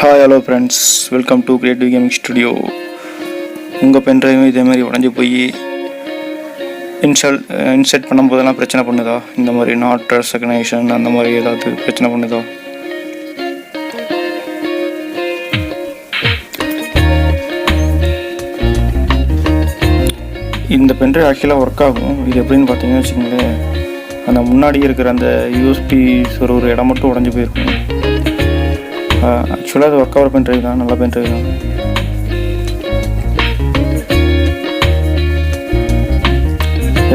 Hi hello friends, welcome to creative gaming studio. உங்கள் பென்ட்ரைவும் இதேமாதிரி உடஞ்சி போய் இன்செர்ட் பண்ணும்போதெல்லாம் பிரச்சனை பண்ணுதா? இந்த மாதிரி நாட் ரெகக்னைசேஷன் அந்த மாதிரி ஏதாவது பிரச்சனை பண்ணுதா? இந்த பென்ட்ரைவ் ஆக்சுவலாக ஒர்க் ஆகும். இது எப்படின்னு பார்த்தீங்கன்னு வச்சுக்கோங்களேன், அந்த முன்னாடி இருக்கிற அந்த யூஎஸ்பி ஒரு இடம் மட்டும் உடஞ்சி போயிருக்கும். ஆக்சுவலாக அது ஒர்க் ஆகிற பென்ட்ரைவ் தான், நல்ல பென்ட்ரைவ் தான்.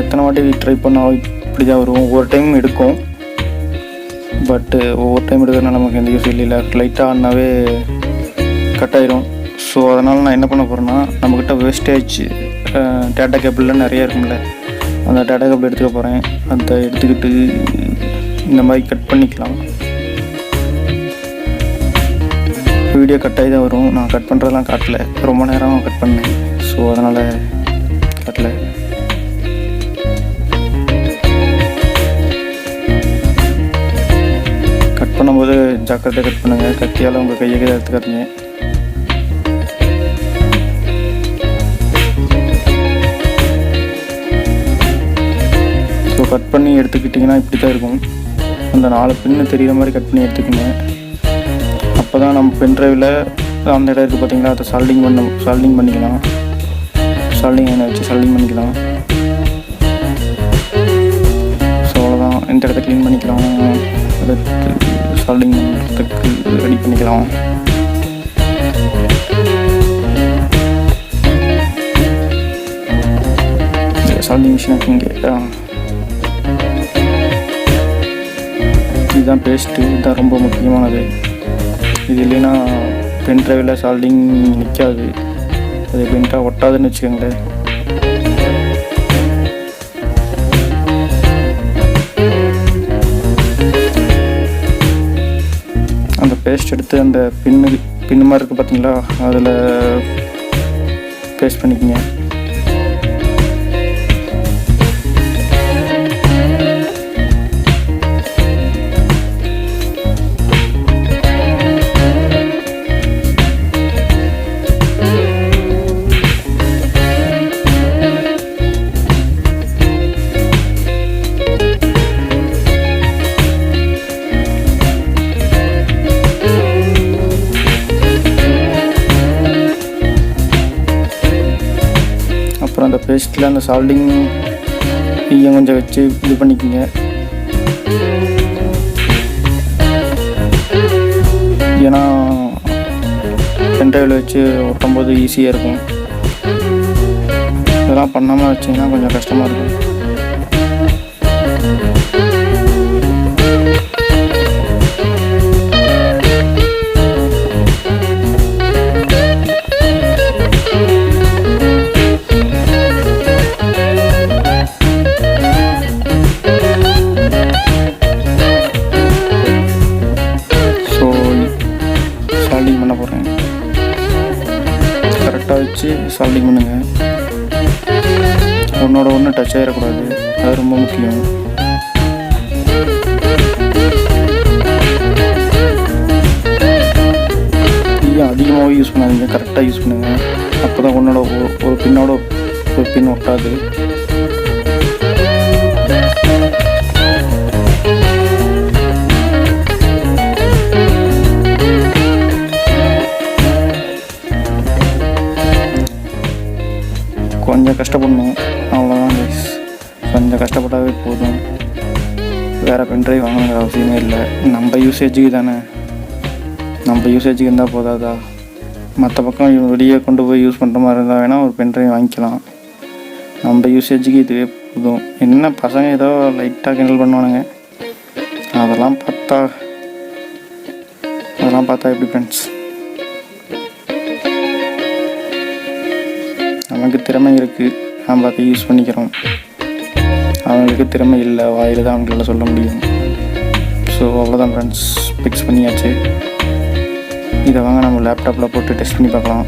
எத்தனை வாட்டி ட்ரை பண்ணால் இப்படி தான் வரும். ஒவ்வொரு டைம் எடுக்கும், பட்டு ஒவ்வொரு டைம் எடுக்கிறதுனால நமக்கு எந்த யூஸ் இல்லை. லைட்டாக ஆனாவே கட் ஆயிரும். ஸோ அதனால் நான் என்ன பண்ண போகிறேன்னா, நம்மக்கிட்ட வேஸ்டேஜ் டேட்டா கேபிளில் நிறைய இருக்கும்ல, அந்த டேட்டா கேபிள் எடுத்துக்க போகிறேன். அதை எடுத்துக்கிட்டு இந்த மாதிரி கட் பண்ணிக்கலாம். வீடியோ கட் ஆகி தான் வரும். நான் கட் பண்ணுறதெல்லாம் காட்டல, ரொம்ப நேரம் கட் பண்ணேன். ஸோ அதனால் காட்டல. கட் பண்ணும்போது ஜாக்கிரதையாக கட் பண்ணுங்கள். கத்தியால் உங்கள் கையை எடுத்துக்காதீங்க. ஸோ கட் பண்ணி எடுத்துக்கிட்டிங்கன்னா இப்படி தான் இருக்கும். அந்த 4 பின்னு தெரிகிற மாதிரி கட் பண்ணி எடுத்துக்கோங்க. அப்போ தான் நம்ம பென்ட்ரைவில் அந்த இடம் இருக்குது பார்த்தீங்களா, அதை சால்டிங் பண்ணிக்கலாம். சால்டிங் எண்ணெய் வச்சு சால்டிங் பண்ணிக்கலாம். ஸோ அவ்வளோதான். இந்த இடத்த க்ளீன் பண்ணிக்கலாம். அதை சால்டிங் பண்ணுறதுக்கு ரெடி பண்ணிக்கலாம். சால்டிங் மிஷின் இங்கே இதுதான் பேஸ்ட்டு. இதுதான் ரொம்ப முக்கியமானது. இது இல்லைன்னா பென்ட்ரைவில் சால்டிங் நிற்காது. அது எப்படின்ட்டா ஒட்டாதுன்னு வச்சுக்கோங்களேன். அந்த பேஸ்ட் எடுத்து அந்த பின்னு மாதிரி இருக்குது பார்த்தீங்களா, அதில் பேஸ்ட் பண்ணிக்கோங்க. அப்புறம் அந்த பேஸ்ட்டில் அந்த சால்டிங் கொஞ்சம் வச்சு இது பண்ணிக்கோங்க. ஏன்னா பென்ட்ரைவில் வச்சு ஒட்டும்போது ஈஸியாக இருக்கும். இதெல்லாம் பண்ணாமல் வச்சிங்கன்னா கொஞ்சம் கஷ்டமாக இருக்கும். சால்டிங் பண்ண போகிறேன். கரெக்டாக வச்சு சால்டிங் பண்ணுங்கள். ஒன்றோட ஒன்று டச் ஆகிடக்கூடாது, அது ரொம்ப முக்கியம். அதிகமாகவே யூஸ் பண்ணாதீங்க, கரெக்டாக யூஸ் பண்ணுங்கள். அப்போ தான் ஒன்றோட ஒரு பின்னோட ஒரு பின் ஒட்டாது. கொஞ்சம் கஷ்டப்படணும், அவ்வளோதான் கைஸ். கொஞ்சம் கஷ்டப்பட்டாவே போதும். வேறு பென்ட்ரைவ் வாங்கணுங்கிற அவசியமே இல்லை. நம்ம யூசேஜுக்கு தானே, நம்ம யூசேஜுக்கு இருந்தால் போதாதா? மற்ற பக்கம் வெளியே கொண்டு போய் யூஸ் பண்ணுற மாதிரி இருந்தால் வேணால் ஒரு பென்ட்ரைவ் வாங்கிக்கலாம். நம்ம யூசேஜுக்கு இதுவே போதும். என்ன பசங்க ஏதோ லைட்டாக கிண்டல் பண்ணுவானுங்க, அதெல்லாம் பார்த்தா எப்படி ஃப்ரெண்ட்ஸ்? நமக்கு திறமை இருக்குது, நாம் அதை யூஸ் பண்ணிக்கிறோம். அவங்களுக்கு திறமை இல்லை, வாயில் தான் அவங்களால சொல்ல முடியும். ஸோ அவ்வளோதான் ஃப்ரெண்ட்ஸ், ஃபிக்ஸ் பண்ணியாச்சு. இதை வாங்க நம்ம லேப்டாப்பில் போட்டு டெஸ்ட் பண்ணி பார்க்கலாம்.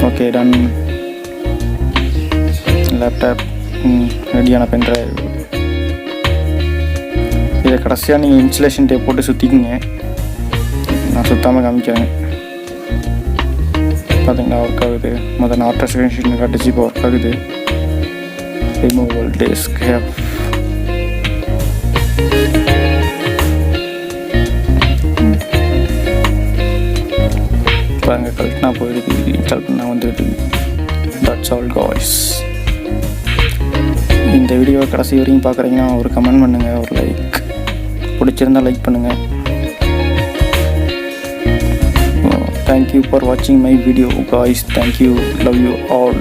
Okay, done. லேப்டாப் ரெடியான பென்ட்ரைவ். இதை கடைசியாக நீங்கள் இன்சுலேஷன் டேப் போட்டு சுற்றிக்கிங்க. நான் சுத்தாமல் காமிக்கிறேன். பார்த்தீங்களா ஒர்க் ஆகுது. முதல்ல நான் ஆர்டர் ஸ்க்ரீன்ஷீட் காட்டுச்சு, இப்போ ஒர்க் ஆகுது. ரிமூவல் டிஸ்க் ஹேப். பாருங்க கழட்டினா போயிடுது, இன்ஸ்டால் பண்ணால் வந்துடுது. That's all guys. இந்த வீடியோவை கடைசி வரைக்கும் பார்க்குறீங்கன்னா ஒரு கமெண்ட் பண்ணுங்கள், ஒரு லைக். பிடிச்சிருந்தா லைக் பண்ணுங்கள். Thank you for watching my video guys. Thank you. Love you all.